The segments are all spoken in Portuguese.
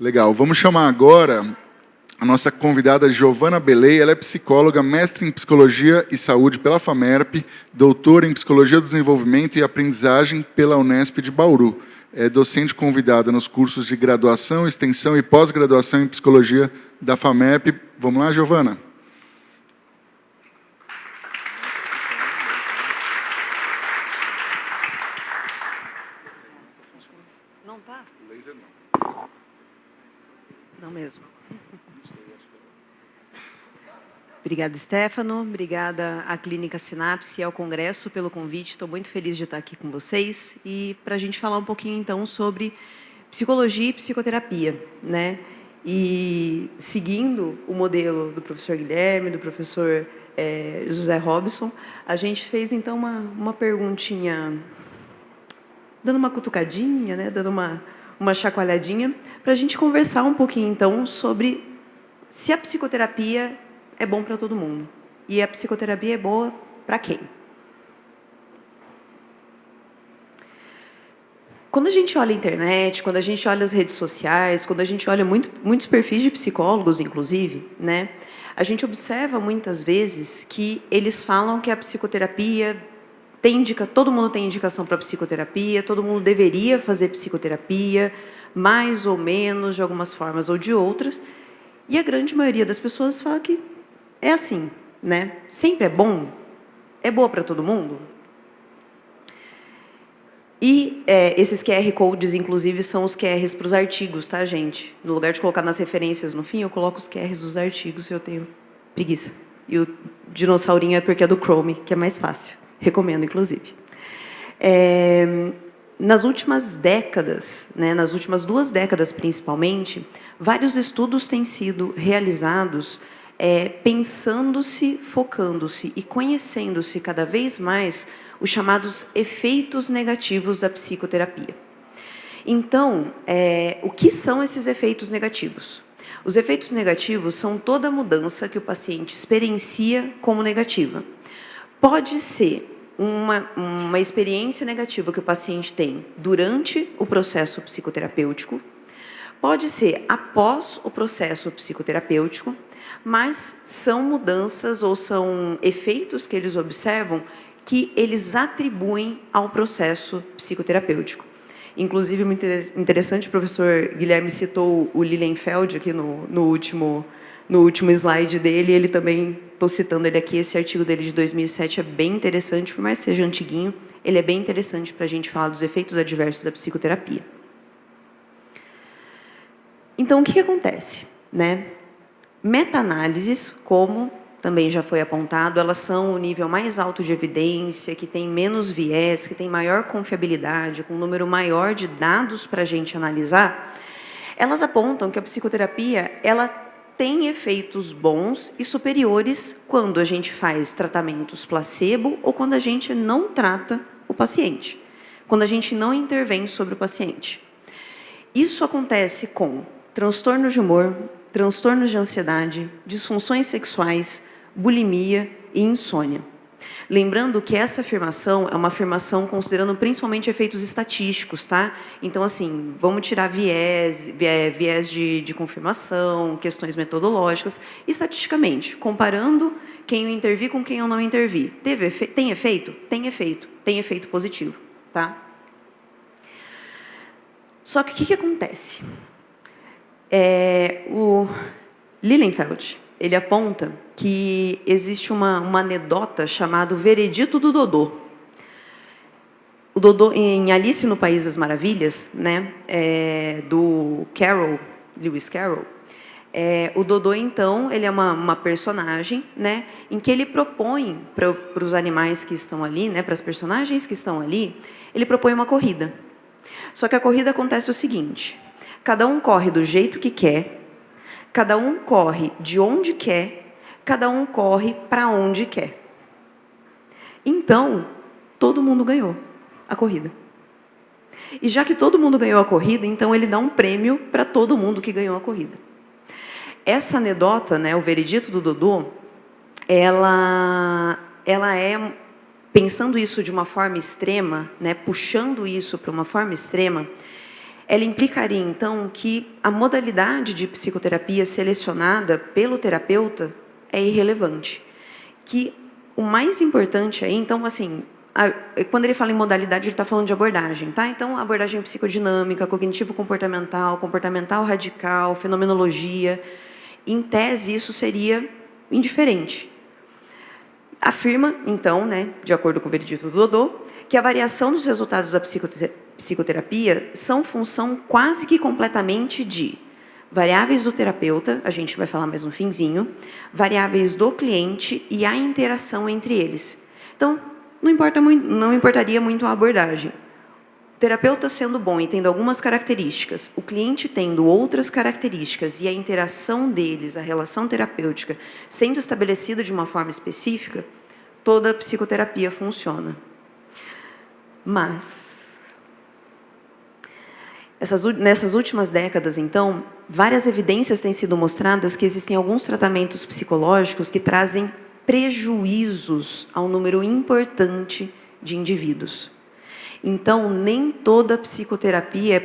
Legal. Vamos chamar agora a nossa convidada Giovana Belei. Ela é psicóloga, mestre em Psicologia e Saúde pela FAMERP, doutora em Psicologia do Desenvolvimento e Aprendizagem pela Unesp de Bauru. É docente convidada nos cursos de graduação, extensão e pós-graduação em Psicologia da FAMERP. Vamos lá, Giovana? Não tá? Laser não. Não mesmo. Obrigada, Stefano. Obrigada à Clínica Sinapse e ao Congresso pelo convite. Estou muito feliz de estar aqui com vocês e para a gente falar um pouquinho, então, sobre psicologia e psicoterapia, né? E seguindo o modelo do professor Guilherme, do professor José Robson, a gente fez, então, uma perguntinha, dando uma cutucadinha, né? Dando uma chacoalhadinha, para a gente conversar um pouquinho, então, sobre se a psicoterapia é bom para todo mundo. E a psicoterapia é boa para quem? Quando a gente olha a internet, quando a gente olha as redes sociais, quando a gente olha muitos perfis de psicólogos, inclusive, né, a gente observa muitas vezes que eles falam que a psicoterapia todo mundo tem indicação para psicoterapia, todo mundo deveria fazer psicoterapia, mais ou menos, de algumas formas ou de outras, e a grande maioria das pessoas fala que é assim, né? Sempre é bom? É boa para todo mundo? E esses QR Codes, inclusive, são os QRs para os artigos, tá, gente? No lugar de colocar nas referências no fim, eu coloco os QRs dos artigos, eu tenho preguiça. E o dinossaurinho é porque é do Chrome, que é mais fácil. Recomendo, inclusive. Nas últimas décadas, né, nas últimas 2 décadas, principalmente, vários estudos têm sido realizados pensando-se, focando-se e conhecendo-se cada vez mais os chamados efeitos negativos da psicoterapia. Então, o que são esses efeitos negativos? Os efeitos negativos são toda mudança que o paciente experiencia como negativa. Pode ser uma experiência negativa que o paciente tem durante o processo psicoterapêutico, pode ser após o processo psicoterapêutico, mas são mudanças ou são efeitos que eles observam que eles atribuem ao processo psicoterapêutico. Inclusive, muito interessante, o professor Guilherme citou o Lilienfeld aqui no último slide dele, ele também, estou citando ele aqui, esse artigo dele de 2007 é bem interessante, por mais que seja antiguinho, ele é bem interessante para a gente falar dos efeitos adversos da psicoterapia. Então, o que acontece, né? Meta-análises, como também já foi apontado, elas são o nível mais alto de evidência, que tem menos viés, que tem maior confiabilidade, com um número maior de dados para a gente analisar. Elas apontam que a psicoterapia, ela tem efeitos bons e superiores quando a gente faz tratamentos placebo ou quando a gente não trata o paciente, quando a gente não intervém sobre o paciente. Isso acontece com transtornos de humor, transtornos de ansiedade, disfunções sexuais, bulimia e insônia. Lembrando que essa afirmação é uma afirmação considerando principalmente efeitos estatísticos, tá? Então, assim, vamos tirar viés de confirmação, questões metodológicas, estatisticamente, comparando quem eu intervi com quem eu não intervi. Tem efeito? Tem efeito. Tem efeito positivo, tá? Só que o que acontece? O Lilienfeld, ele aponta que existe uma anedota chamada Veredito do Dodô. O Dodô, em Alice no País das Maravilhas, né, do Lewis Carroll, o Dodô, então, ele é uma personagem, né, em que ele propõe para os animais que estão ali, né, para as personagens que estão ali, ele propõe uma corrida. Só que a corrida acontece o seguinte: cada um corre do jeito que quer, cada um corre de onde quer, cada um corre para onde quer. Então, todo mundo ganhou a corrida. E já que todo mundo ganhou a corrida, então ele dá um prêmio para todo mundo que ganhou a corrida. Essa anedota, né, o Veredito do Dodô, ela é, pensando isso de uma forma extrema, né, puxando isso para uma forma extrema, ela implicaria, então, que a modalidade de psicoterapia selecionada pelo terapeuta é irrelevante. Que o mais importante aí, então, assim, quando ele fala em modalidade, ele está falando de abordagem, tá? Então, abordagem psicodinâmica, cognitivo-comportamental, comportamental radical, fenomenologia. Em tese, isso seria indiferente. Afirma, então, né, de acordo com o veredito do Dodô, que a variação dos resultados da psicoterapia são função quase que completamente de variáveis do terapeuta, a gente vai falar mais no finzinho, variáveis do cliente e a interação entre eles. Então, não importaria muito a abordagem. O terapeuta sendo bom e tendo algumas características, o cliente tendo outras características e a interação deles, a relação terapêutica, sendo estabelecida de uma forma específica, toda a psicoterapia funciona. Mas, nessas últimas décadas, então, várias evidências têm sido mostradas que existem alguns tratamentos psicológicos que trazem prejuízos ao número importante de indivíduos. Então, nem toda psicoterapia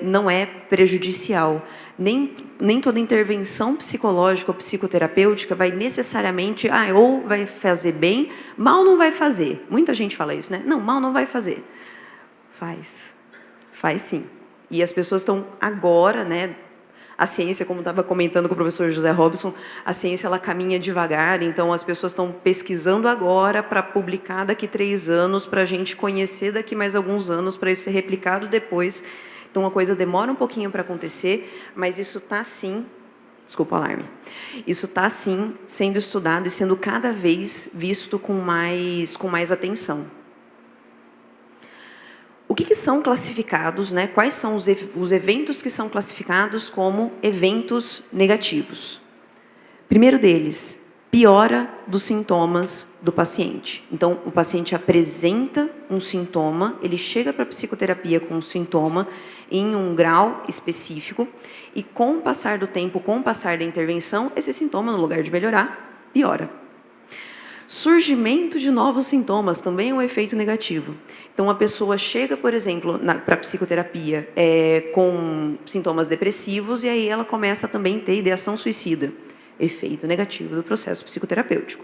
não é prejudicial. Nem toda intervenção psicológica ou psicoterapêutica vai necessariamente, ou vai fazer bem, mal não vai fazer. Muita gente fala isso, né? Não, mal não vai fazer. Faz sim. E as pessoas estão agora, né? A ciência, como estava comentando com o professor José Robson, a ciência ela caminha devagar, então as pessoas estão pesquisando agora para publicar daqui 3 anos, para a gente conhecer daqui mais alguns anos, para isso ser replicado depois. Então a coisa demora um pouquinho para acontecer, mas isso está sim, desculpa o alarme, isso está sim sendo estudado e sendo cada vez visto com mais atenção. O que são classificados, né? Quais são os eventos que são classificados como eventos negativos? Primeiro deles, piora dos sintomas do paciente. Então, o paciente apresenta um sintoma, ele chega para a psicoterapia com um sintoma em um grau específico e com o passar do tempo, com o passar da intervenção, esse sintoma, no lugar de melhorar, piora. Surgimento de novos sintomas também é um efeito negativo. Então, a pessoa chega, por exemplo, para a psicoterapia com sintomas depressivos e aí ela começa também a ter ideação suicida. Efeito negativo do processo psicoterapêutico.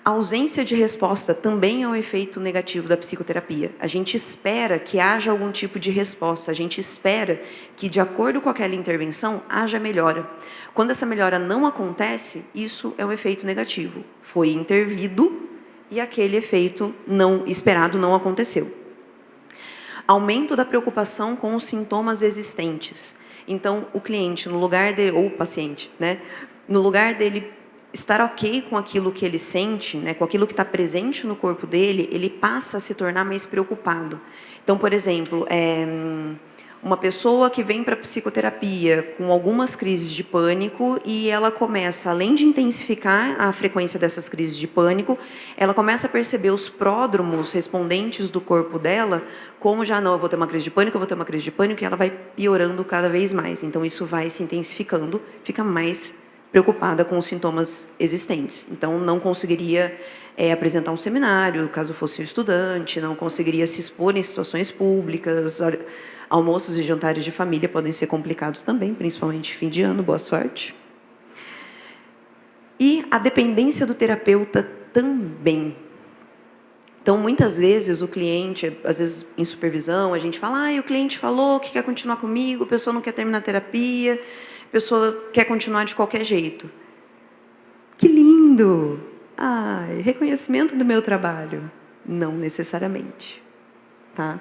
A ausência de resposta também é um efeito negativo da psicoterapia. A gente espera que haja algum tipo de resposta, a gente espera que, de acordo com aquela intervenção, haja melhora. Quando essa melhora não acontece, isso é um efeito negativo. Foi intervido e aquele efeito não esperado não aconteceu. Aumento da preocupação com os sintomas existentes. Então, o cliente, no lugar dele, ou o paciente, né, no lugar dele estar ok com aquilo que ele sente, né, com aquilo que está presente no corpo dele, ele passa a se tornar mais preocupado. Então, por exemplo, uma pessoa que vem para a psicoterapia com algumas crises de pânico e ela começa, além de intensificar a frequência dessas crises de pânico, ela começa a perceber os pródromos respondentes do corpo dela, como já não, eu vou ter uma crise de pânico, eu vou ter uma crise de pânico, e ela vai piorando cada vez mais. Então, isso vai se intensificando, fica mais preocupada com os sintomas existentes. Então, não conseguiria apresentar um seminário, caso fosse um estudante, não conseguiria se expor em situações públicas, almoços e jantares de família podem ser complicados também, principalmente fim de ano, boa sorte. E a dependência do terapeuta também. Então, muitas vezes, o cliente, às vezes em supervisão, a gente fala, o cliente falou que quer continuar comigo, a pessoa não quer terminar a terapia, a pessoa quer continuar de qualquer jeito. Que lindo! Reconhecimento do meu trabalho. Não necessariamente. Tá?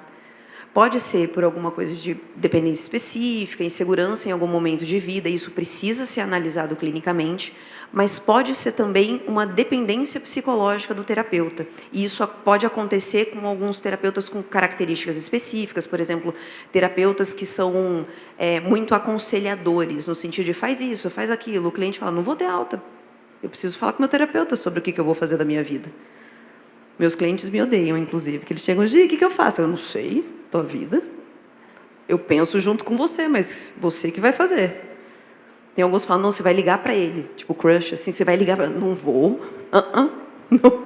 Pode ser por alguma coisa de dependência específica, insegurança em algum momento de vida, isso precisa ser analisado clinicamente, mas pode ser também uma dependência psicológica do terapeuta. E isso pode acontecer com alguns terapeutas com características específicas, por exemplo, terapeutas que são muito aconselhadores, no sentido de faz isso, faz aquilo. O cliente fala, não vou ter alta, eu preciso falar com o meu terapeuta sobre o que eu vou fazer da minha vida. Meus clientes me odeiam, inclusive, porque eles chegam e dizem, o que eu faço? Eu não sei, tua vida. Eu penso junto com você, mas você que vai fazer. Tem alguns que falam, não, você vai ligar para ele. Tipo, crush, assim, você vai ligar para ele. Não vou. Não.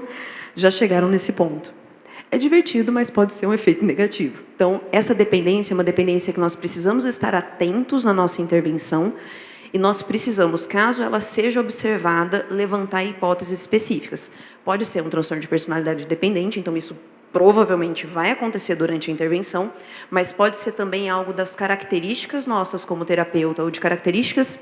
Já chegaram nesse ponto. é divertido, mas pode ser um efeito negativo. Então, essa dependência é uma dependência que nós precisamos estar atentos na nossa intervenção e nós precisamos, caso ela seja observada, levantar hipóteses específicas. Pode ser um transtorno de personalidade dependente, então isso provavelmente vai acontecer durante a intervenção, mas pode ser também algo das características nossas como terapeuta ou de características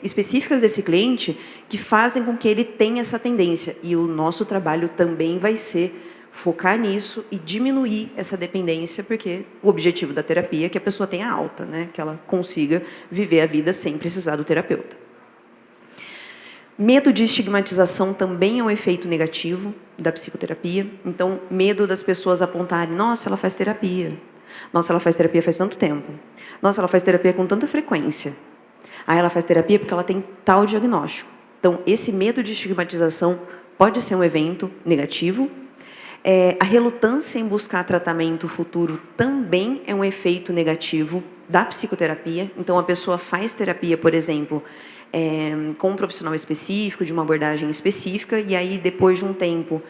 específicas desse cliente que fazem com que ele tenha essa tendência. E o nosso trabalho também vai ser focar nisso e diminuir essa dependência, porque o objetivo da terapia é que a pessoa tenha alta, né? Que ela consiga viver a vida sem precisar do terapeuta. Medo de estigmatização também é um efeito negativo da psicoterapia. Então, medo das pessoas apontarem, nossa, ela faz terapia. Nossa, ela faz terapia faz tanto tempo. Nossa, ela faz terapia com tanta frequência. Ah, ela faz terapia porque ela tem tal diagnóstico. Então, esse medo de estigmatização pode ser um evento negativo. A relutância em buscar tratamento futuro também é um efeito negativo da psicoterapia. Então, a pessoa faz terapia, por exemplo, com um profissional específico, de uma abordagem específica, e aí, depois de um tempo,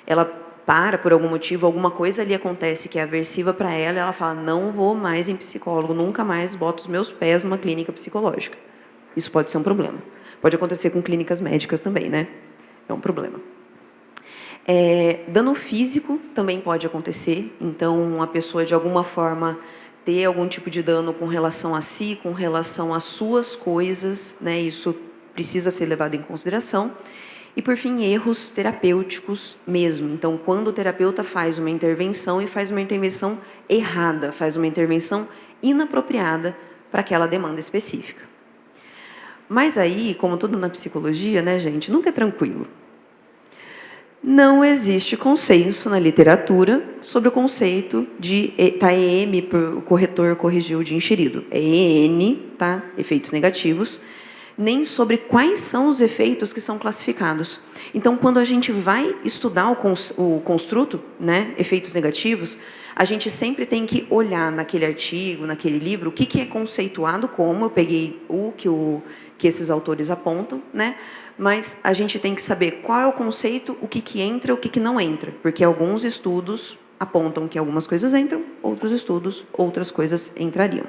ela para, por algum motivo, alguma coisa ali acontece que é aversiva para ela, e ela fala, não vou mais em psicólogo, nunca mais boto os meus pés numa clínica psicológica. Isso pode ser um problema. Pode acontecer com clínicas médicas também, né? É um problema. Dano físico também pode acontecer, então a pessoa de alguma forma ter algum tipo de dano com relação a si, com relação às suas coisas, né? Isso precisa ser levado em consideração. E por fim, erros terapêuticos mesmo. Então, quando o terapeuta faz uma intervenção e faz uma intervenção errada, faz uma intervenção inapropriada para aquela demanda específica. Mas aí, como tudo na psicologia, né, gente, nunca é tranquilo. Não existe consenso na literatura sobre o conceito de, tá, EM, o corretor corrigiu de enxerido, é EN, tá, efeitos negativos, nem sobre quais são os efeitos que são classificados. Então, quando a gente vai estudar o construto, né, efeitos negativos, a gente sempre tem que olhar naquele artigo, naquele livro, o que é conceituado como, eu peguei o que esses autores apontam, né? Mas a gente tem que saber qual é o conceito, o que entra, o que não entra, porque alguns estudos apontam que algumas coisas entram, outros estudos, outras coisas entrariam.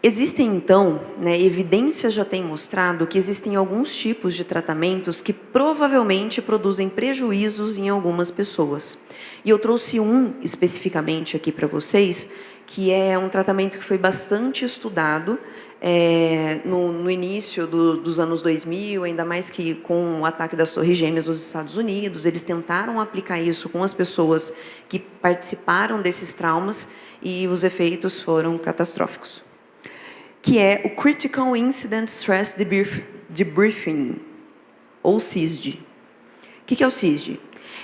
Existem, então, né, evidências já têm mostrado que existem alguns tipos de tratamentos que provavelmente produzem prejuízos em algumas pessoas. E eu trouxe um especificamente aqui para vocês, que é um tratamento que foi bastante estudado no início dos anos 2000, ainda mais que com o ataque das Torres Gêmeas nos Estados Unidos, eles tentaram aplicar isso com as pessoas que participaram desses traumas e os efeitos foram catastróficos. Que é o Critical Incident Stress Debriefing, ou CISD. O que é o CISD?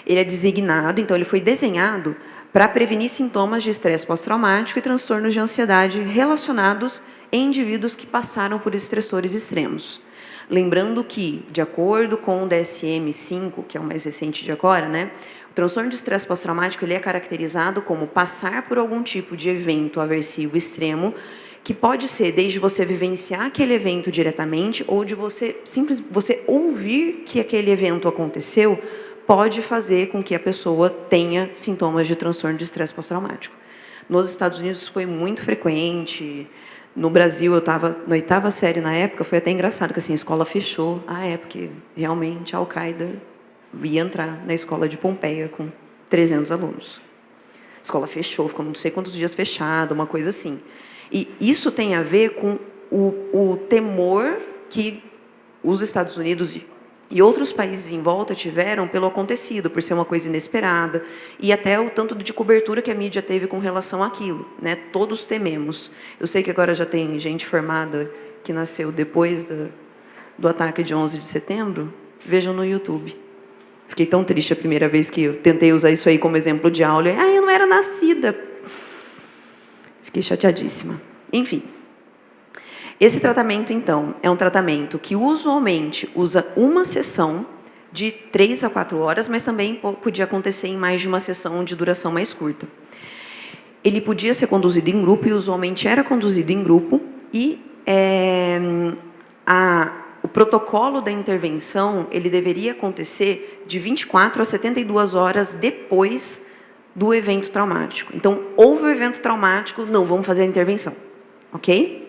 Ele é designado, então ele foi desenhado para prevenir sintomas de estresse pós-traumático e transtornos de ansiedade relacionados em indivíduos que passaram por estressores extremos. Lembrando que, de acordo com o DSM-5, que é o mais recente de agora, né, o transtorno de estresse pós-traumático ele é caracterizado como passar por algum tipo de evento aversivo extremo, que pode ser desde você vivenciar aquele evento diretamente ou de você ouvir que aquele evento aconteceu, pode fazer com que a pessoa tenha sintomas de transtorno de estresse pós-traumático. Nos Estados Unidos isso foi muito frequente. No Brasil, eu estava na 8ª série na época, foi até engraçado, que assim, a escola fechou. Porque realmente a Al-Qaeda ia entrar na escola de Pompeia com 300 alunos. A escola fechou, ficou não sei quantos dias fechada, uma coisa assim. E isso tem a ver com o temor que os Estados Unidos e outros países em volta tiveram pelo acontecido, por ser uma coisa inesperada, e até o tanto de cobertura que a mídia teve com relação àquilo, né? Todos tememos. Eu sei que agora já tem gente formada que nasceu depois do ataque de 11 de setembro, vejam no YouTube. Fiquei tão triste a primeira vez que eu tentei usar isso aí como exemplo de aula. Eu não era nascida. Fiquei chateadíssima. Enfim. Esse tratamento, então, é um tratamento que usualmente usa uma sessão de 3 a 4 horas, mas também podia acontecer em mais de uma sessão de duração mais curta. Ele podia ser conduzido em grupo, e usualmente era conduzido em grupo, e o o protocolo da intervenção, ele deveria acontecer de 24 a 72 horas depois do evento traumático. Então, houve o evento traumático, não, vamos fazer a intervenção, ok?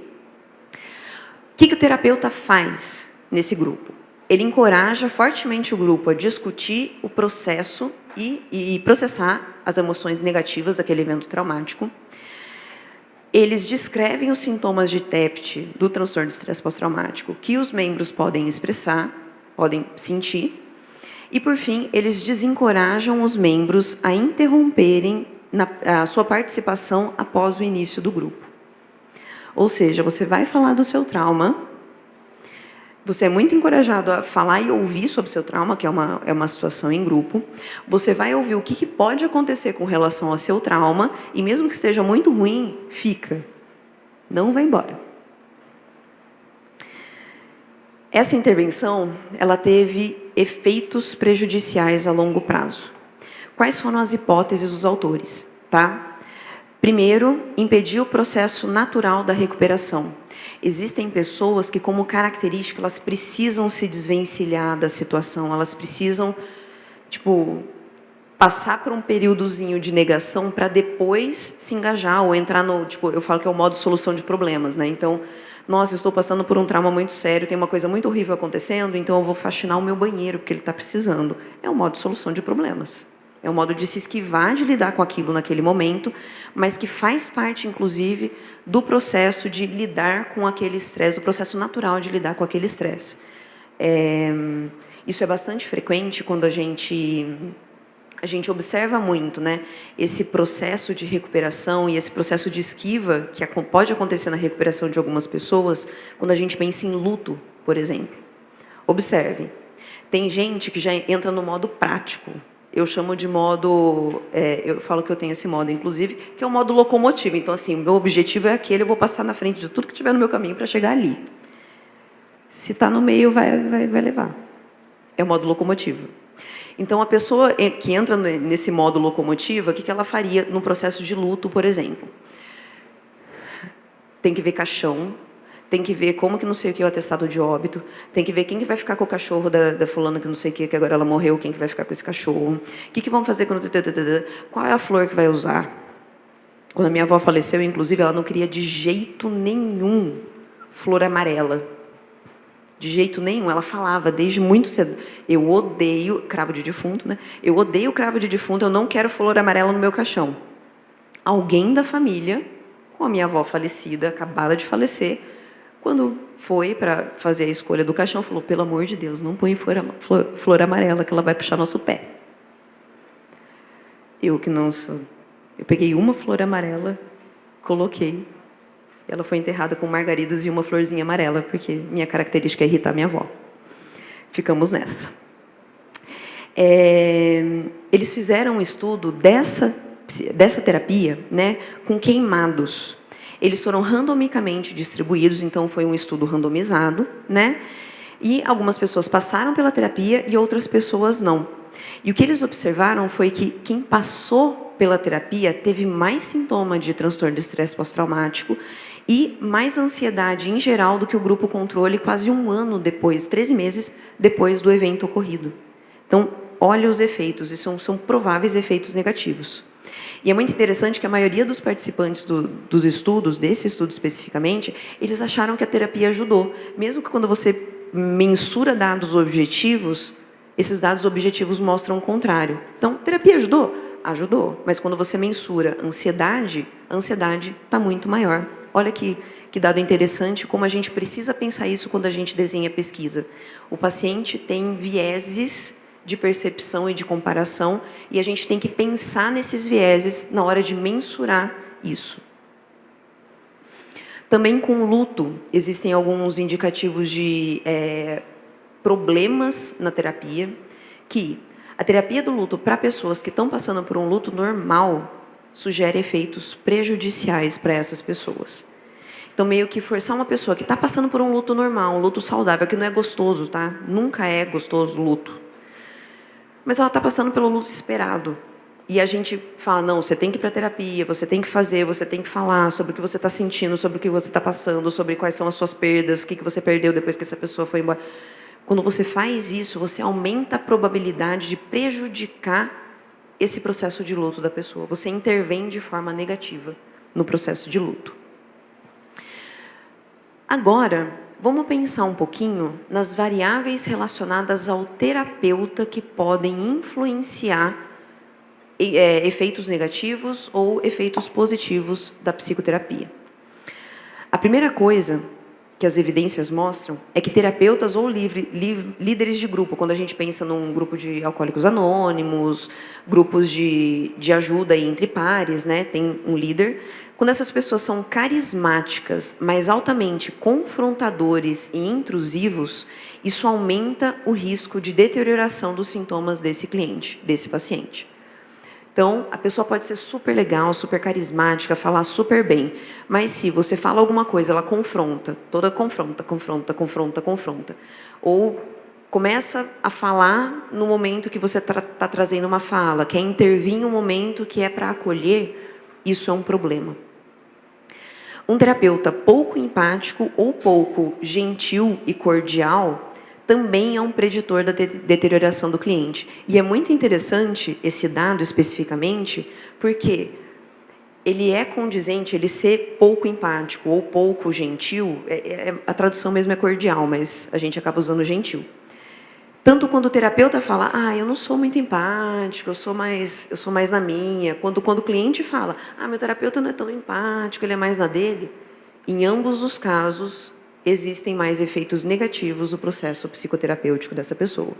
O que o terapeuta faz nesse grupo? Ele encoraja fortemente o grupo a discutir o processo e processar as emoções negativas daquele evento traumático. Eles descrevem os sintomas de TEPT, do transtorno de estresse pós-traumático, que os membros podem expressar, podem sentir. E, por fim, eles desencorajam os membros a interromperem a sua participação após o início do grupo. Ou seja, você vai falar do seu trauma, você é muito encorajado a falar e ouvir sobre o seu trauma, que é uma situação em grupo. Você vai ouvir o que pode acontecer com relação ao seu trauma, e mesmo que esteja muito ruim, fica. Não vai embora. Essa intervenção, ela teve efeitos prejudiciais a longo prazo. Quais foram as hipóteses dos autores? Tá? Primeiro, impedir o processo natural da recuperação. Existem pessoas que, como característica, elas precisam se desvencilhar da situação, elas precisam, passar por um períodozinho de negação para depois se engajar ou entrar no, eu falo que é o modo solução de problemas, né? Então, nossa, estou passando por um trauma muito sério, tem uma coisa muito horrível acontecendo, então eu vou faxinar o meu banheiro, porque ele está precisando. É o modo solução de problemas. É um modo de se esquivar de lidar com aquilo naquele momento, mas que faz parte, inclusive, do processo de lidar com aquele estresse, do processo natural de lidar com aquele estresse. Isso é bastante frequente quando a gente observa muito, né, esse processo de recuperação e esse processo de esquiva que pode acontecer na recuperação de algumas pessoas quando a gente pensa em luto, por exemplo. Observe, tem gente que já entra no modo prático. Eu chamo de modo, eu falo que eu tenho esse modo, inclusive, que é o modo locomotivo. Então, assim, o meu objetivo é aquele, eu vou passar na frente de tudo que tiver no meu caminho para chegar ali. Se está no meio, vai levar. É o modo locomotivo. Então, a pessoa que entra nesse modo locomotivo, o que ela faria no processo de luto, por exemplo? Tem que ver caixão, tem que ver como que não sei o que é o atestado de óbito, tem que ver quem que vai ficar com o cachorro da fulana que não sei o que agora ela morreu, quem que vai ficar com esse cachorro, o que vão fazer quando... Qual é a flor que vai usar? Quando a minha avó faleceu, inclusive, ela não queria de jeito nenhum flor amarela. De jeito nenhum, ela falava desde muito cedo, eu odeio cravo de defunto, né? Eu odeio cravo de defunto, eu não quero flor amarela no meu caixão. Alguém da família, com a minha avó falecida, acabada de falecer, quando foi para fazer a escolha do caixão, falou, pelo amor de Deus, não põe flor amarela, que ela vai puxar nosso pé. Eu peguei uma flor amarela, coloquei, ela foi enterrada com margaridas e uma florzinha amarela, porque minha característica é irritar minha avó. Ficamos nessa. Eles fizeram um estudo dessa terapia, né, com queimados. Eles foram randomicamente distribuídos, então foi um estudo randomizado, né? E algumas pessoas passaram pela terapia e outras pessoas não. E o que eles observaram foi que quem passou pela terapia teve mais sintoma de transtorno de estresse pós-traumático e mais ansiedade em geral do que o grupo controle quase um ano depois, 13 meses depois do evento ocorrido. Então, olha os efeitos, e são prováveis efeitos negativos. E é muito interessante que a maioria dos participantes dos estudos, desse estudo especificamente, eles acharam que a terapia ajudou. Mesmo que quando você mensura dados objetivos, esses dados objetivos mostram o contrário. Então, terapia ajudou? Ajudou. Mas quando você mensura ansiedade, a ansiedade está muito maior. Olha que dado interessante, como a gente precisa pensar isso quando a gente desenha pesquisa. O paciente tem vieses de percepção e de comparação, e a gente tem que pensar nesses vieses na hora de mensurar isso. Também com o luto, existem alguns indicativos de problemas na terapia, que a terapia do luto para pessoas que estão passando por um luto normal sugere efeitos prejudiciais para essas pessoas. Então, meio que forçar uma pessoa que está passando por um luto normal, um luto saudável, que não é gostoso, tá? Nunca é gostoso o luto. Mas ela está passando pelo luto esperado. e a gente fala, não, você tem que ir para terapia, você tem que fazer, você tem que falar sobre o que você está sentindo, sobre o que você está passando, sobre quais são as suas perdas, o que você perdeu depois que essa pessoa foi embora. Quando você faz isso, você aumenta a probabilidade de prejudicar esse processo de luto da pessoa. Você intervém de forma negativa no processo de luto. Agora, vamos pensar um pouquinho nas variáveis relacionadas ao terapeuta que podem influenciar efeitos negativos ou efeitos positivos da psicoterapia. A primeira coisa que as evidências mostram é que terapeutas ou líderes de grupo, quando a gente pensa num grupo de alcoólicos anônimos, grupos de ajuda entre pares, né, tem um líder, quando essas pessoas são carismáticas, mas altamente confrontadores e intrusivos, isso aumenta o risco de deterioração dos sintomas desse cliente, desse paciente. Então, a pessoa pode ser super legal, super carismática, falar super bem, mas se você fala alguma coisa, ela confronta, confronta, ou começa a falar no momento que você está trazendo uma fala, quer intervir em um momento que é para acolher, isso é um problema. Um terapeuta pouco empático ou pouco gentil e cordial também é um preditor da deterioração do cliente. E é muito interessante esse dado especificamente, porque ele é condizente, ele ser pouco empático ou pouco gentil, a tradução mesmo é cordial, mas a gente acaba usando gentil. Tanto quando o terapeuta fala, eu não sou muito empático, eu sou mais na minha. Quando o cliente fala, meu terapeuta não é tão empático, ele é mais na dele. Em ambos os casos, existem mais efeitos negativos no processo psicoterapêutico dessa pessoa.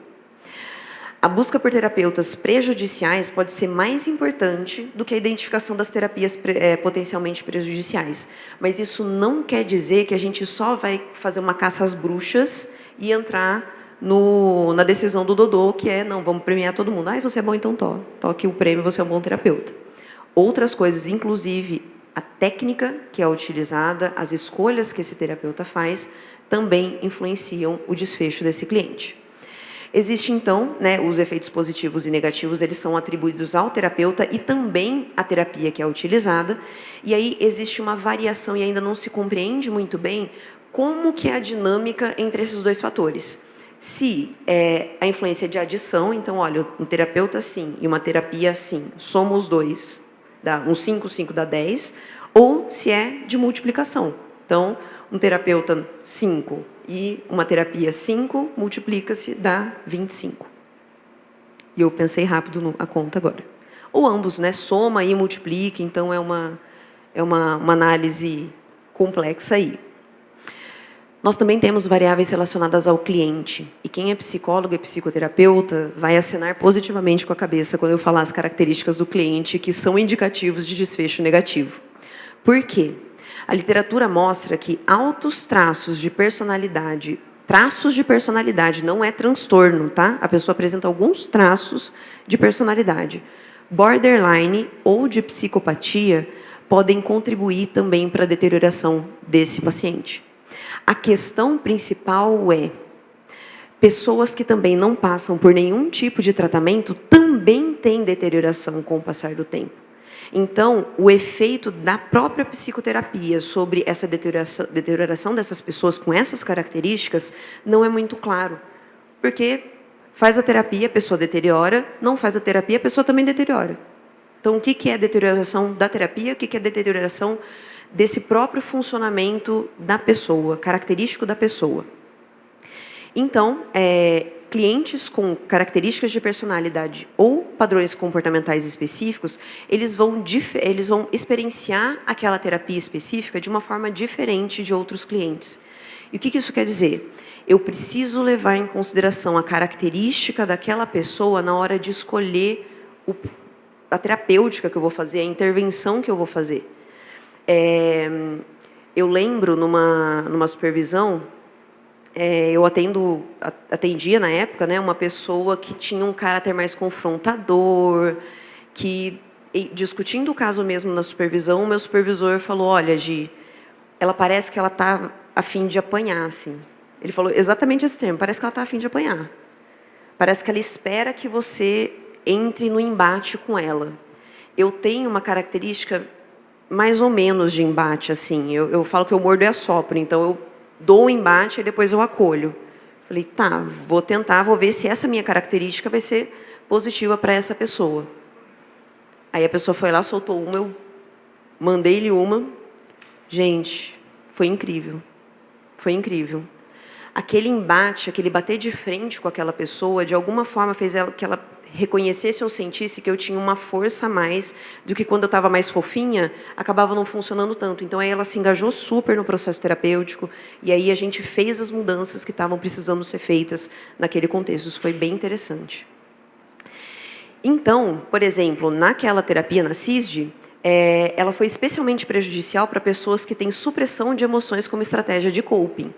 A busca por terapeutas prejudiciais pode ser mais importante do que a identificação das terapias potencialmente prejudiciais. Mas isso não quer dizer que a gente só vai fazer uma caça às bruxas e entrar na decisão do Dodô, que é, não, vamos premiar todo mundo. Você é bom, então toque o prêmio, você é um bom terapeuta. Outras coisas, inclusive a técnica que é utilizada, as escolhas que esse terapeuta faz, também influenciam o desfecho desse cliente. Existem, então, os efeitos positivos e negativos, eles são atribuídos ao terapeuta e também à terapia que é utilizada, e aí existe uma variação e ainda não se compreende muito bem como que é a dinâmica entre esses dois fatores. Se é a influência de adição, então, olha, um terapeuta sim e uma terapia sim, soma os dois, dá um 5, 5 dá 10, ou se é de multiplicação. Então, um terapeuta 5 e uma terapia 5, multiplica-se, dá 25. E eu pensei rápido a conta agora. Ou ambos, soma e multiplica, então é uma análise complexa aí. Nós também temos variáveis relacionadas ao cliente. E quem é psicólogo e psicoterapeuta vai acenar positivamente com a cabeça quando eu falar as características do cliente que são indicativos de desfecho negativo. Por quê? A literatura mostra que altos traços de personalidade não é transtorno, tá? A pessoa apresenta alguns traços de personalidade. Borderline ou de psicopatia podem contribuir também para a deterioração desse paciente. A questão principal é, pessoas que também não passam por nenhum tipo de tratamento também têm deterioração com o passar do tempo. Então, o efeito da própria psicoterapia sobre essa deterioração dessas pessoas com essas características não é muito claro. Porque faz a terapia, a pessoa deteriora, não faz a terapia, a pessoa também deteriora. Então, o que é a deterioração da terapia? O que é a deterioração desse próprio funcionamento da pessoa, característico da pessoa? Então, clientes com características de personalidade ou padrões comportamentais específicos, eles vão experienciar aquela terapia específica de uma forma diferente de outros clientes. E o que isso quer dizer? Eu preciso levar em consideração a característica daquela pessoa na hora de escolher a terapêutica que eu vou fazer, a intervenção que eu vou fazer. Eu lembro, numa supervisão, eu atendia na época, uma pessoa que tinha um caráter mais confrontador, que, discutindo o caso mesmo na supervisão, o meu supervisor falou, olha, Gi, ela parece que ela está a fim de apanhar, assim. Ele falou exatamente esse termo, parece que ela está a fim de apanhar. Parece que ela espera que você entre no embate com ela. Eu tenho uma característica mais ou menos de embate, assim. Eu falo que eu mordo e assopro, então eu dou o embate e depois eu acolho. Falei, tá, vou tentar, vou ver se essa minha característica vai ser positiva para essa pessoa. Aí a pessoa foi lá, soltou uma, eu mandei-lhe uma. Gente, foi incrível. Foi incrível. Aquele embate, aquele bater de frente com aquela pessoa, de alguma forma fez que ela reconhecesse ou sentisse que eu tinha uma força a mais do que quando eu estava mais fofinha, acabava não funcionando tanto. Então, aí ela se engajou super no processo terapêutico e aí a gente fez as mudanças que estavam precisando ser feitas naquele contexto. Isso foi bem interessante. Então, por exemplo, naquela terapia na CISD, ela foi especialmente prejudicial para pessoas que têm supressão de emoções como estratégia de coping.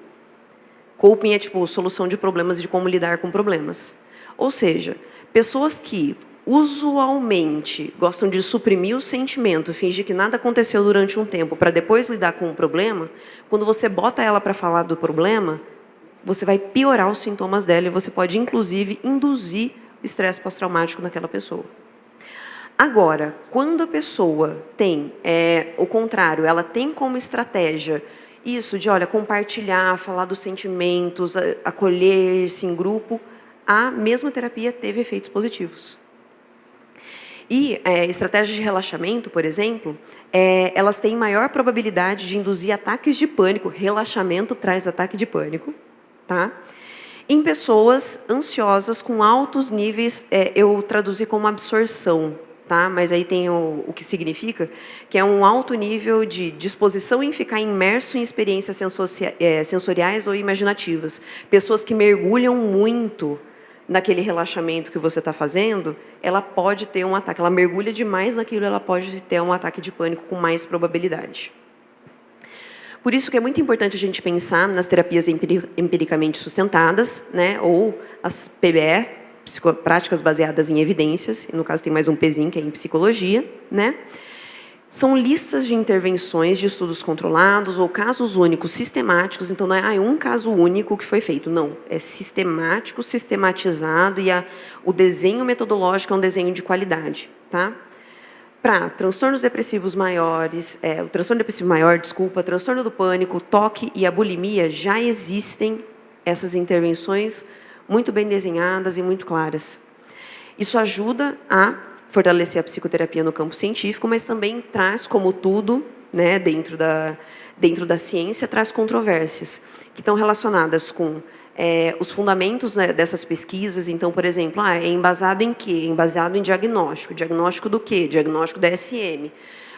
Coping é tipo solução de problemas e de como lidar com problemas. Ou seja, pessoas que usualmente gostam de suprimir o sentimento, fingir que nada aconteceu durante um tempo para depois lidar com o problema, quando você bota ela para falar do problema, você vai piorar os sintomas dela e você pode, inclusive, induzir estresse pós-traumático naquela pessoa. Agora, quando a pessoa tem o contrário, ela tem como estratégia isso de, olha, compartilhar, falar dos sentimentos, acolher-se em grupo, a mesma terapia teve efeitos positivos. E estratégias de relaxamento, por exemplo, elas têm maior probabilidade de induzir ataques de pânico. Relaxamento traz ataque de pânico, tá? Em pessoas ansiosas com altos níveis, eu traduzi como absorção, tá? Mas aí tem o que significa, que é um alto nível de disposição em ficar imerso em experiências sensoriais ou imaginativas. Pessoas que mergulham muito naquele relaxamento que você está fazendo, ela pode ter um ataque. Ela mergulha demais naquilo, ela pode ter um ataque de pânico com mais probabilidade. Por isso que é muito importante a gente pensar nas terapias empiricamente sustentadas, né, ou as PBE, práticas baseadas em evidências, no caso tem mais um Pzinho, que é em psicologia, né? São listas de intervenções de estudos controlados ou casos únicos sistemáticos, então não é um caso único que foi feito, não, é sistemático, sistematizado e o desenho metodológico é um desenho de qualidade, tá? Para transtornos depressivos maiores, o transtorno depressivo maior, desculpa, transtorno do pânico, toque e a bulimia, já existem essas intervenções muito bem desenhadas e muito claras. Isso ajuda a fortalecer a psicoterapia no campo científico, mas também traz, como tudo, né, dentro da ciência, traz controvérsias, que estão relacionadas com os fundamentos, né, dessas pesquisas. Então, por exemplo, é embasado em quê? É embasado em diagnóstico. Diagnóstico do quê? Diagnóstico da SM.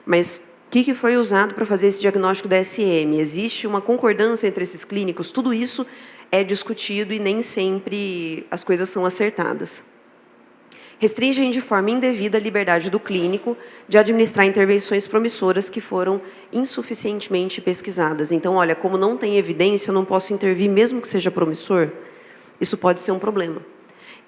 Mas o que foi usado para fazer esse diagnóstico da SM? Existe uma concordância entre esses clínicos? Tudo isso é discutido e nem sempre as coisas são acertadas. Restringem de forma indevida a liberdade do clínico de administrar intervenções promissoras que foram insuficientemente pesquisadas. Então, olha, como não tem evidência, eu não posso intervir mesmo que seja promissor. Isso pode ser um problema.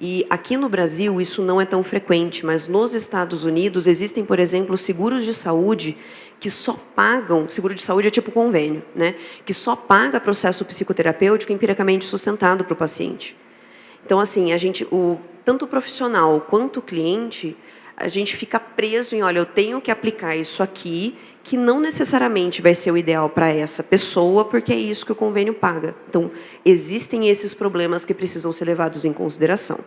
E aqui no Brasil isso não é tão frequente, mas nos Estados Unidos existem, por exemplo, seguros de saúde que só pagam, seguro de saúde é tipo convênio, né? Que só paga processo psicoterapêutico empiricamente sustentado para o paciente. Então, assim, tanto o profissional quanto o cliente, a gente fica preso em, olha, eu tenho que aplicar isso aqui, que não necessariamente vai ser o ideal para essa pessoa, porque é isso que o convênio paga. Então, existem esses problemas que precisam ser levados em consideração.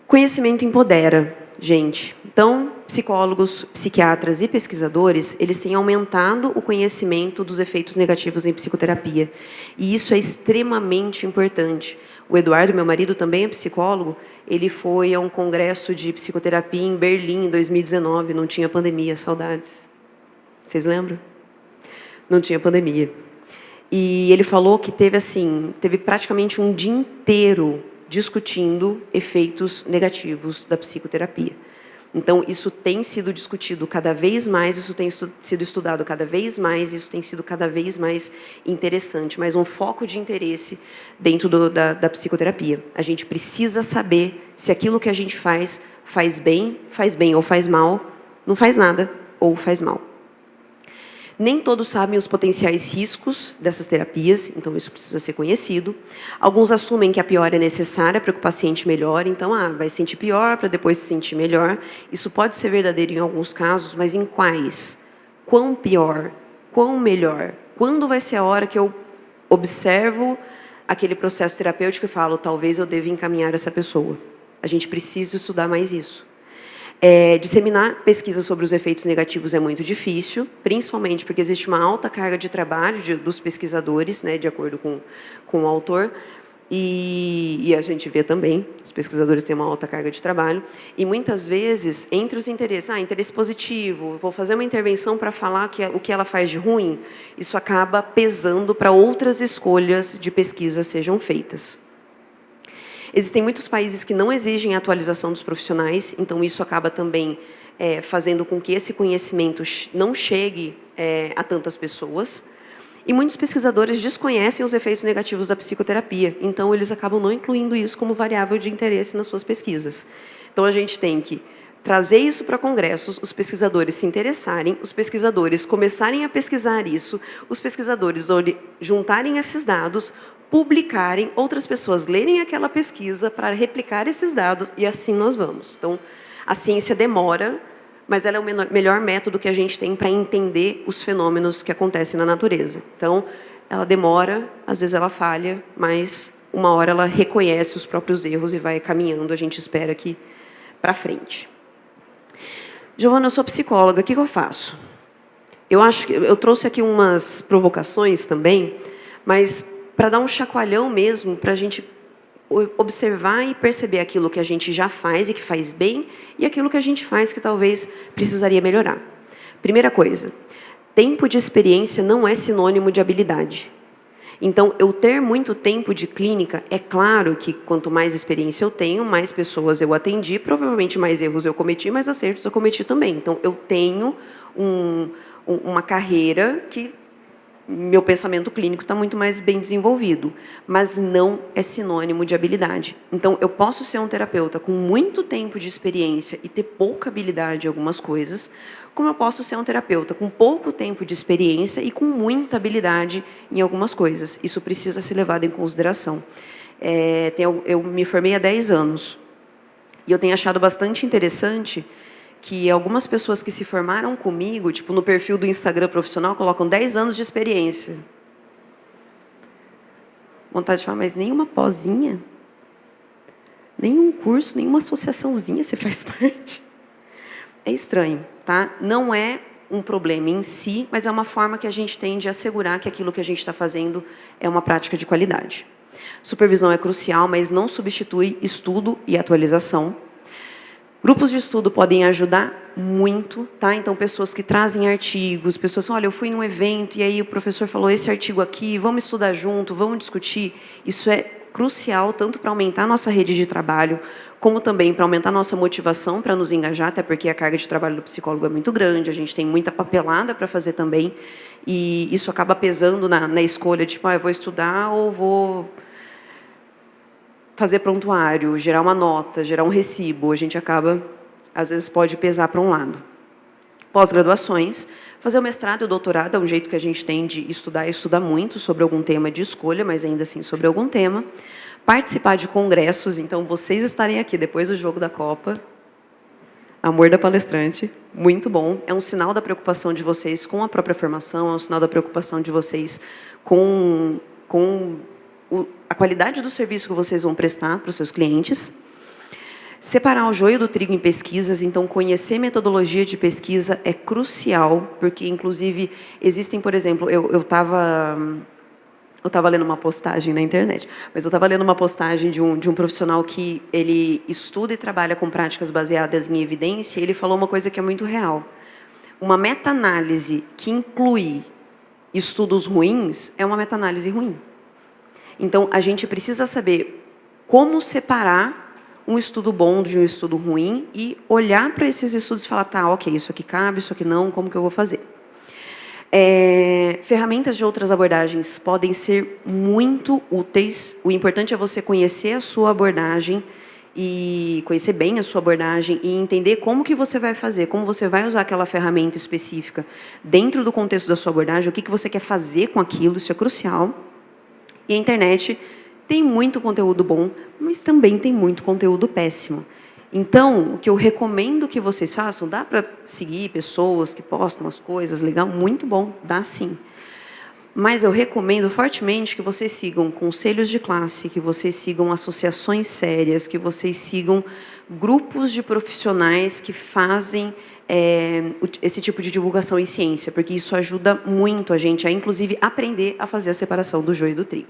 Conhecimento empodera, gente. Então, psicólogos, psiquiatras e pesquisadores, eles têm aumentado o conhecimento dos efeitos negativos em psicoterapia. E isso é extremamente importante. O Eduardo, meu marido, também é psicólogo, ele foi a um congresso de psicoterapia em Berlim, em 2019, não tinha pandemia, saudades. Vocês lembram? Não tinha pandemia. E ele falou que teve praticamente um dia inteiro discutindo efeitos negativos da psicoterapia. Então, isso tem sido discutido cada vez mais, isso tem sido estudado cada vez mais, isso tem sido cada vez mais interessante, mas um foco de interesse dentro da psicoterapia. A gente precisa saber se aquilo que a gente faz bem ou faz mal, não faz nada ou faz mal. Nem todos sabem os potenciais riscos dessas terapias, então isso precisa ser conhecido. Alguns assumem que a pior é necessária para que o paciente melhore, então vai sentir pior para depois se sentir melhor. Isso pode ser verdadeiro em alguns casos, mas em quais? Quão pior? Quão melhor? Quando vai ser a hora que eu observo aquele processo terapêutico e falo, talvez eu deva encaminhar essa pessoa? A gente precisa estudar mais isso. Disseminar pesquisas sobre os efeitos negativos é muito difícil, principalmente porque existe uma alta carga de trabalho dos pesquisadores, né, de acordo com o autor, e a gente vê também, os pesquisadores têm uma alta carga de trabalho, e muitas vezes, entre os interesses, interesse positivo, vou fazer uma intervenção para falar o que ela faz de ruim, isso acaba pesando para outras escolhas de pesquisa sejam feitas. Existem muitos países que não exigem a atualização dos profissionais, então isso acaba também fazendo com que esse conhecimento não chegue a tantas pessoas. E muitos pesquisadores desconhecem os efeitos negativos da psicoterapia, então eles acabam não incluindo isso como variável de interesse nas suas pesquisas. Então a gente tem que trazer isso para congressos, os pesquisadores se interessarem, os pesquisadores começarem a pesquisar isso, os pesquisadores juntarem esses dados, publicarem, outras pessoas lerem aquela pesquisa para replicar esses dados, e assim nós vamos. Então, a ciência demora, mas ela é o melhor método que a gente tem para entender os fenômenos que acontecem na natureza. Então, ela demora, às vezes ela falha, mas uma hora ela reconhece os próprios erros e vai caminhando, a gente espera que para frente. Giovana, eu sou psicóloga, o que eu faço? Eu trouxe aqui umas provocações também, mas para dar um chacoalhão mesmo, para a gente observar e perceber aquilo que a gente já faz e que faz bem, e aquilo que a gente faz que talvez precisaria melhorar. Primeira coisa, tempo de experiência não é sinônimo de habilidade. Então, eu ter muito tempo de clínica, é claro que quanto mais experiência eu tenho, mais pessoas eu atendi, provavelmente mais erros eu cometi, mais acertos eu cometi também. Então, eu tenho uma carreira que meu pensamento clínico está muito mais bem desenvolvido, mas não é sinônimo de habilidade. Então, eu posso ser um terapeuta com muito tempo de experiência e ter pouca habilidade em algumas coisas, como eu posso ser um terapeuta com pouco tempo de experiência e com muita habilidade em algumas coisas. Isso precisa ser levado em consideração. Eu me formei há 10 anos, e eu tenho achado bastante interessante que algumas pessoas que se formaram comigo, tipo, no perfil do Instagram profissional, colocam 10 anos de experiência. Vontade de falar, mas nenhuma pozinha? Nenhum curso, nenhuma associaçãozinha você faz parte? É estranho, tá? Não é um problema em si, mas é uma forma que a gente tem de assegurar que aquilo que a gente está fazendo é uma prática de qualidade. Supervisão é crucial, mas não substitui estudo e atualização. Grupos de estudo podem ajudar muito, tá? Então, pessoas que trazem artigos, pessoas que, olha, eu fui num evento e aí o professor falou esse artigo aqui, vamos estudar junto, vamos discutir. Isso é crucial, tanto para aumentar a nossa rede de trabalho, como também para aumentar a nossa motivação para nos engajar, até porque a carga de trabalho do psicólogo é muito grande, a gente tem muita papelada para fazer também, e isso acaba pesando na escolha de, tipo, eu vou estudar ou vou fazer prontuário, gerar uma nota, gerar um recibo, a gente acaba, às vezes, pode pesar para um lado. Pós-graduações, fazer o mestrado e o doutorado é um jeito que a gente tem de estudar e estudar muito sobre algum tema de escolha, mas ainda assim sobre algum tema. Participar de congressos, então vocês estarem aqui depois do jogo da Copa, amor da palestrante, muito bom. É um sinal da preocupação de vocês com a própria formação, é um sinal da preocupação de vocês com a qualidade do serviço que vocês vão prestar para os seus clientes. Separar o joio do trigo em pesquisas, então conhecer metodologia de pesquisa é crucial, porque, inclusive, existem, por exemplo, eu estava lendo uma postagem na internet, mas eu estava lendo uma postagem de um profissional que ele estuda e trabalha com práticas baseadas em evidência, e ele falou uma coisa que é muito real. Uma meta-análise que inclui estudos ruins é uma meta-análise ruim. Então, a gente precisa saber como separar um estudo bom de um estudo ruim e olhar para esses estudos e falar, tá, ok, isso aqui cabe, isso aqui não, como que eu vou fazer? Ferramentas de outras abordagens podem ser muito úteis. O importante é você conhecer a sua abordagem e conhecer bem a sua abordagem e entender como que você vai fazer, como você vai usar aquela ferramenta específica dentro do contexto da sua abordagem, o que você quer fazer com aquilo, isso é crucial. E a internet tem muito conteúdo bom, mas também tem muito conteúdo péssimo. Então, o que eu recomendo que vocês façam, dá para seguir pessoas que postam as coisas, legal, muito bom, dá sim. Mas eu recomendo fortemente que vocês sigam conselhos de classe, que vocês sigam associações sérias, que vocês sigam grupos de profissionais que fazem esse tipo de divulgação em ciência, porque isso ajuda muito a gente a, inclusive, aprender a fazer a separação do joio e do trigo.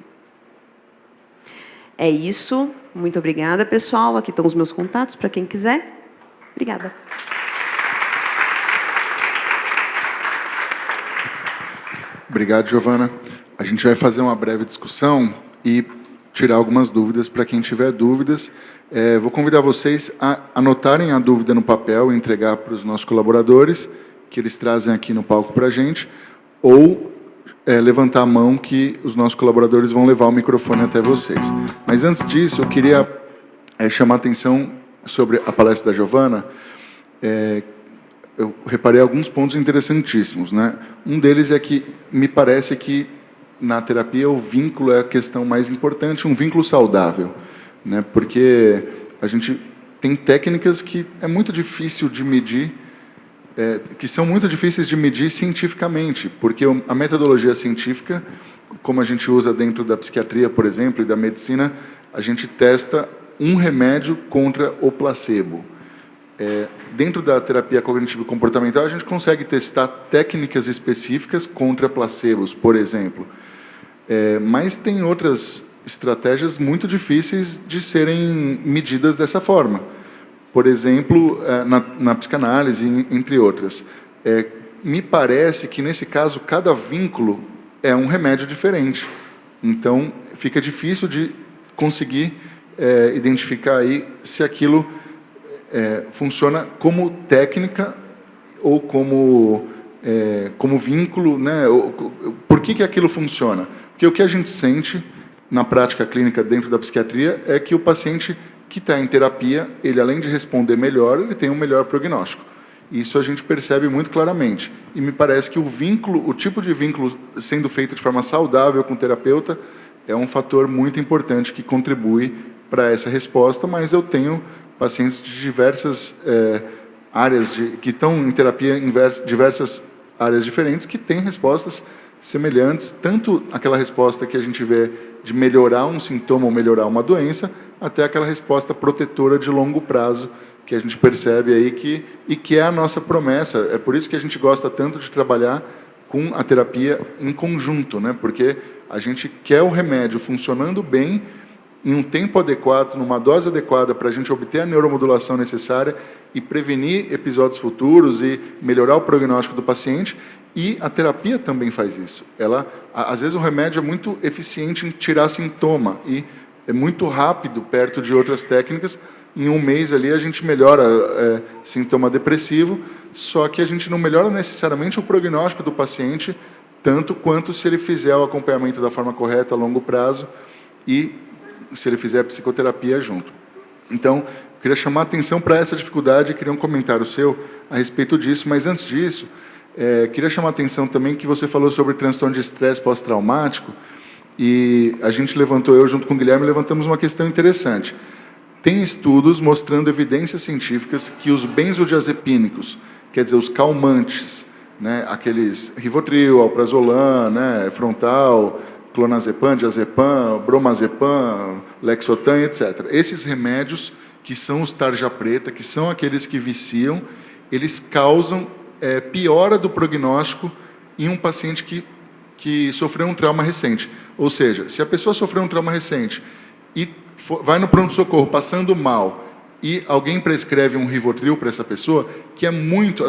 É isso. Muito obrigada, pessoal. Aqui estão os meus contatos, para quem quiser. Obrigada. Obrigado, Giovana. A gente vai fazer uma breve discussão e tirar algumas dúvidas para quem tiver dúvidas. Vou convidar vocês a anotarem a dúvida no papel e entregar para os nossos colaboradores, que eles trazem aqui no palco para a gente, ou levantar a mão que os nossos colaboradores vão levar o microfone até vocês. Mas antes disso, eu queria chamar a atenção sobre a palestra da Giovana. Eu reparei alguns pontos interessantíssimos, né? Um deles é que me parece que na terapia o vínculo é a questão mais importante, um vínculo saudável, né? Porque a gente tem técnicas que é muito difícil de medir, que são muito difíceis de medir cientificamente, porque a metodologia científica, como a gente usa dentro da psiquiatria, por exemplo, e da medicina, a gente testa um remédio contra o placebo. Dentro da terapia cognitivo-comportamental, a gente consegue testar técnicas específicas contra placebos, por exemplo. Mas tem outras estratégias muito difíceis de serem medidas dessa forma. Por exemplo, na psicanálise, entre outras. Me parece que, nesse caso, cada vínculo é um remédio diferente. Então, fica difícil de conseguir identificar aí se aquilo funciona como técnica ou como vínculo, né? Por que aquilo funciona? Porque o que a gente sente na prática clínica dentro da psiquiatria é que o paciente que está em terapia, ele além de responder melhor, ele tem um melhor prognóstico. Isso a gente percebe muito claramente. E me parece que o tipo de vínculo sendo feito de forma saudável com o terapeuta é um fator muito importante que contribui para essa resposta, mas eu tenho pacientes de diversas áreas, que estão em terapia em diversas áreas diferentes, que têm respostas semelhantes, tanto aquela resposta que a gente vê de melhorar um sintoma ou melhorar uma doença, até aquela resposta protetora de longo prazo, que a gente percebe aí que é a nossa promessa. É por isso que a gente gosta tanto de trabalhar com a terapia em conjunto, né? Porque a gente quer o remédio funcionando bem, em um tempo adequado, numa dose adequada, para a gente obter a neuromodulação necessária e prevenir episódios futuros e melhorar o prognóstico do paciente. E a terapia também faz isso. Às vezes o remédio é muito eficiente em tirar sintoma e é muito rápido perto de outras técnicas. Em um mês ali a gente melhora sintoma depressivo, só que a gente não melhora necessariamente o prognóstico do paciente, tanto quanto se ele fizer o acompanhamento da forma correta a longo prazo e se ele fizer psicoterapia junto. Então, eu queria chamar a atenção para essa dificuldade, queria um comentário seu a respeito disso, mas antes disso, queria chamar a atenção também que você falou sobre transtorno de estresse pós-traumático, e a gente levantou, eu junto com o Guilherme, levantamos uma questão interessante. Tem estudos mostrando evidências científicas que os benzodiazepínicos, quer dizer, os calmantes, né, aqueles Rivotril, Alprazolam, né, Frontal, clonazepam, diazepam, bromazepam, Lexotan, etc. Esses remédios, que são os tarja preta, que são aqueles que viciam, eles causam piora do prognóstico em um paciente que sofreu um trauma recente. Ou seja, se a pessoa sofreu um trauma recente e vai no pronto-socorro passando mal e alguém prescreve um Rivotril para essa pessoa, que é muito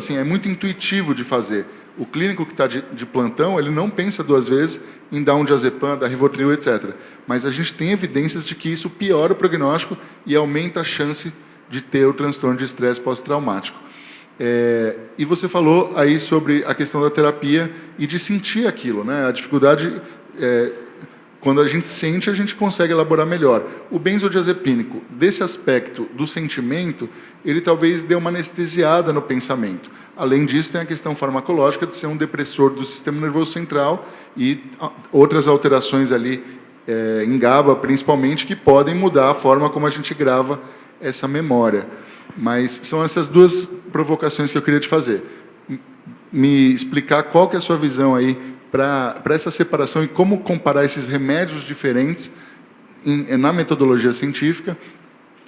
intuitivo de fazer. O clínico que está de plantão, ele não pensa duas vezes em dar um diazepam, dar Rivotril, etc. Mas a gente tem evidências de que isso piora o prognóstico e aumenta a chance de ter o transtorno de estresse pós-traumático. E você falou aí sobre a questão da terapia e de sentir aquilo, né? A dificuldade quando a gente sente, a gente consegue elaborar melhor. O benzodiazepínico, desse aspecto do sentimento, ele talvez dê uma anestesiada no pensamento. Além disso, tem a questão farmacológica de ser um depressor do sistema nervoso central e outras alterações ali em GABA, principalmente, que podem mudar a forma como a gente grava essa memória. Mas são essas duas provocações que eu queria te fazer. Me explicar qual que é a sua visão aí para essa separação e como comparar esses remédios diferentes na metodologia científica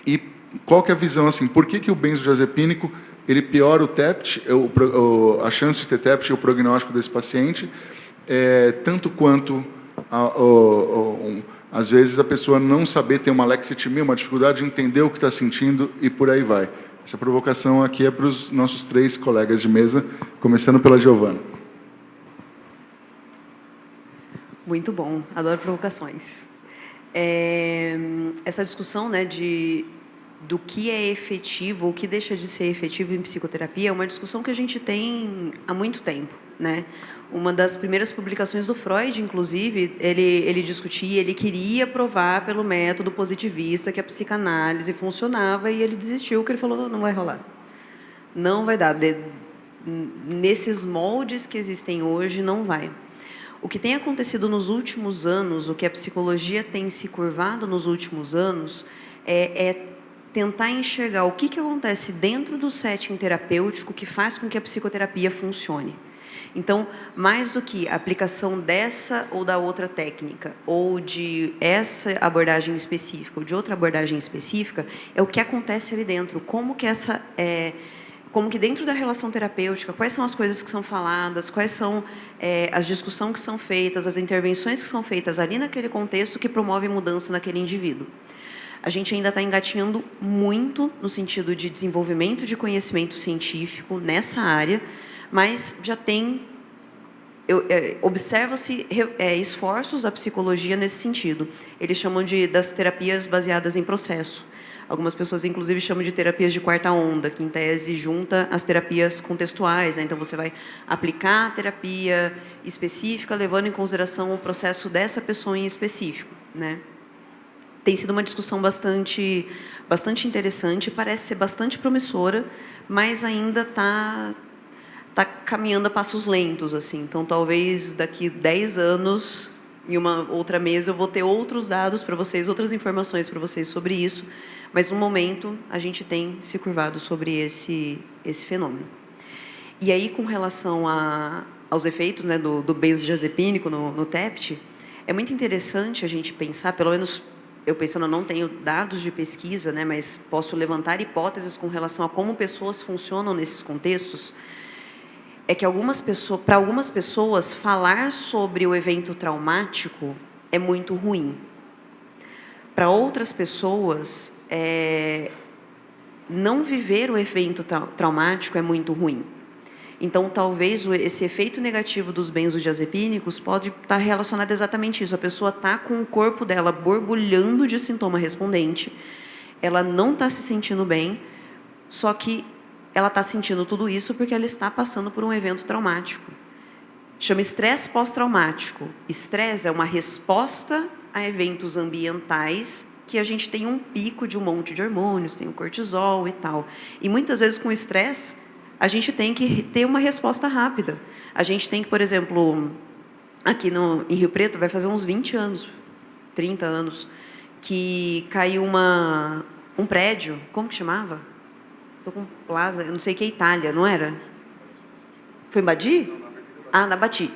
e qual que é a visão, assim, por que o benzodiazepínico ele piora o TEPT, a chance de ter TEPT e o prognóstico desse paciente, tanto quanto, às vezes, a pessoa não saber ter uma lexitimia, uma dificuldade de entender o que está sentindo e por aí vai. Essa provocação aqui é para os nossos 3 colegas de mesa, começando pela Giovana. Muito bom, adoro provocações. Essa discussão, né, do que é efetivo, o que deixa de ser efetivo em psicoterapia, é uma discussão que a gente tem há muito tempo, né? Uma das primeiras publicações do Freud, inclusive, ele discutia, ele queria provar pelo método positivista que a psicanálise funcionava e ele desistiu, porque ele falou, não vai rolar. Não vai dar. Nesses moldes que existem hoje, não vai. O que tem acontecido nos últimos anos, o que a psicologia tem se curvado nos últimos anos, é tentar enxergar o que acontece dentro do setting terapêutico que faz com que a psicoterapia funcione. Então, mais do que a aplicação dessa ou da outra técnica, ou de essa abordagem específica, ou de outra abordagem específica, é o que acontece ali dentro, como que dentro da relação terapêutica, quais são as coisas que são faladas, quais são as discussões que são feitas, as intervenções que são feitas ali naquele contexto que promovem mudança naquele indivíduo. A gente ainda está engatinhando muito no sentido de desenvolvimento de conhecimento científico nessa área, mas já tem, observa-se esforços da psicologia nesse sentido. Eles chamam das terapias baseadas em processo. Algumas pessoas, inclusive, chamam de terapias de quarta onda, que, em tese, junta as terapias contextuais, né? Então, você vai aplicar a terapia específica, levando em consideração o processo dessa pessoa em específico, né? Tem sido uma discussão bastante interessante, parece ser bastante promissora, mas ainda está caminhando a passos lentos, assim. Então, talvez daqui 10 anos, em uma outra mesa, eu vou ter outros dados para vocês, outras informações para vocês sobre isso, mas, no momento, a gente tem se curvado sobre esse fenômeno. E aí, com relação aos efeitos, né, do benzodiazepínico no TEPT, é muito interessante a gente pensar, pelo menos eu pensando, não tenho dados de pesquisa, né, mas posso levantar hipóteses com relação a como pessoas funcionam nesses contextos, é que para algumas pessoas, falar sobre o evento traumático é muito ruim. Para outras pessoas, não viver o evento traumático é muito ruim. Então, talvez esse efeito negativo dos benzodiazepínicos pode estar relacionado exatamente a isso. A pessoa está com o corpo dela borbulhando de sintoma respondente, ela não está se sentindo bem, só que ela está sentindo tudo isso porque ela está passando por um evento traumático. Chama estresse pós-traumático. Estresse é uma resposta a eventos ambientais que a gente tem um pico de um monte de hormônios, tem o cortisol e tal. E muitas vezes com estresse, a gente tem que ter uma resposta rápida. A gente tem que, por exemplo, aqui em Rio Preto, vai fazer uns 20 anos, 30 anos, que caiu um prédio, como que chamava? Estou com plaza, eu não sei que é Itália, não era? Foi em Badi? Ah, na Badi,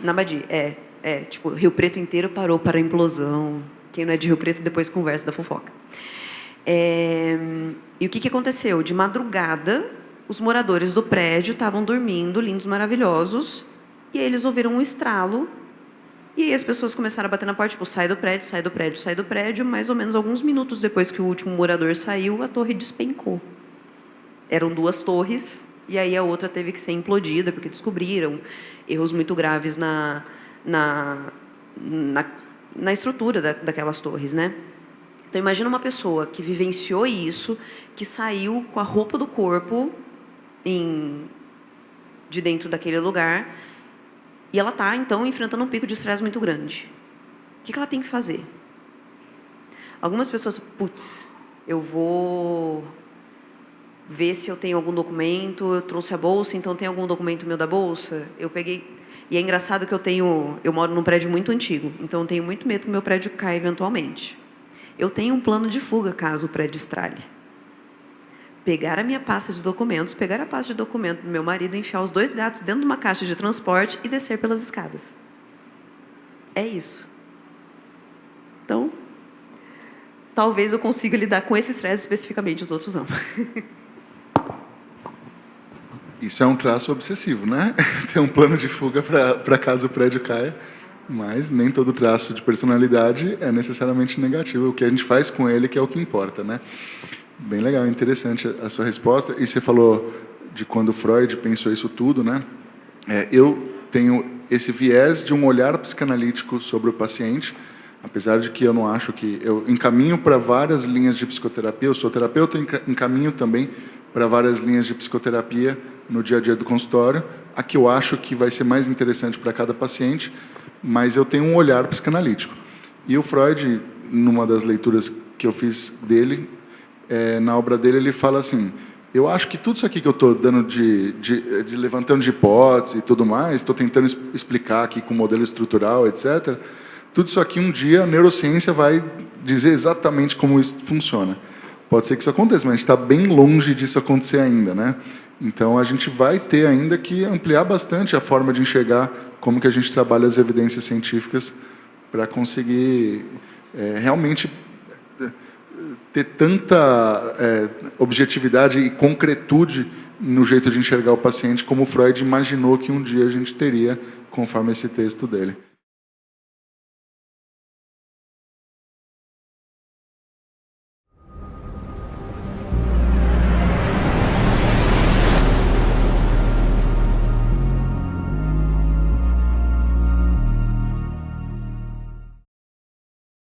tipo, Rio Preto inteiro parou para a implosão. Quem não é de Rio Preto, depois conversa da fofoca. E o que aconteceu? De madrugada, os moradores do prédio estavam dormindo, lindos, maravilhosos, e aí eles ouviram um estralo, e aí as pessoas começaram a bater na porta, tipo, sai do prédio, sai do prédio, sai do prédio. Mais ou menos alguns minutos depois que o último morador saiu, a torre despencou. Eram 2 torres, e aí a outra teve que ser implodida, porque descobriram erros muito graves na estrutura daquelas torres, né? Então, imagina uma pessoa que vivenciou isso, que saiu com a roupa do corpo de dentro daquele lugar, e ela está, então, enfrentando um pico de estresse muito grande. O que ela tem que fazer? Algumas pessoas, putz, eu vou ver se eu tenho algum documento, eu trouxe a bolsa, então tem algum documento meu da bolsa? Eu peguei... E é engraçado que eu moro num prédio muito antigo, então eu tenho muito medo que meu prédio caia eventualmente. Eu tenho um plano de fuga caso o prédio estrale. Pegar a minha pasta de documentos, pegar a pasta de documento do meu marido, enfiar os 2 gatos dentro de uma caixa de transporte e descer pelas escadas. É isso. Então, talvez eu consiga lidar com esse estresse especificamente, os outros não. Isso é um traço obsessivo, né? Ter um plano de fuga para caso o prédio caia, mas nem todo traço de personalidade é necessariamente negativo. O que a gente faz com ele que é o que importa, né? Bem legal, interessante a sua resposta. E você falou de quando Freud pensou isso tudo, né? Eu tenho esse viés de um olhar psicanalítico sobre o paciente, apesar de que eu não acho que... Eu encaminho para várias linhas de psicoterapia, eu sou terapeuta, encaminho também para várias linhas de psicoterapia no dia a dia do consultório, a que eu acho que vai ser mais interessante para cada paciente, mas eu tenho um olhar psicanalítico. E o Freud, numa das leituras que eu fiz dele, na obra dele, ele fala assim, eu acho que tudo isso aqui que eu estou dando de levantando de hipótese e tudo mais, estou tentando explicar aqui com modelo estrutural, etc., tudo isso aqui um dia a neurociência vai dizer exatamente como isso funciona. Pode ser que isso aconteça, mas a gente está bem longe disso acontecer ainda, né? Então, a gente vai ter ainda que ampliar bastante a forma de enxergar como que a gente trabalha as evidências científicas para conseguir realmente ter tanta objetividade e concretude no jeito de enxergar o paciente como Freud imaginou que um dia a gente teria, conforme esse texto dele.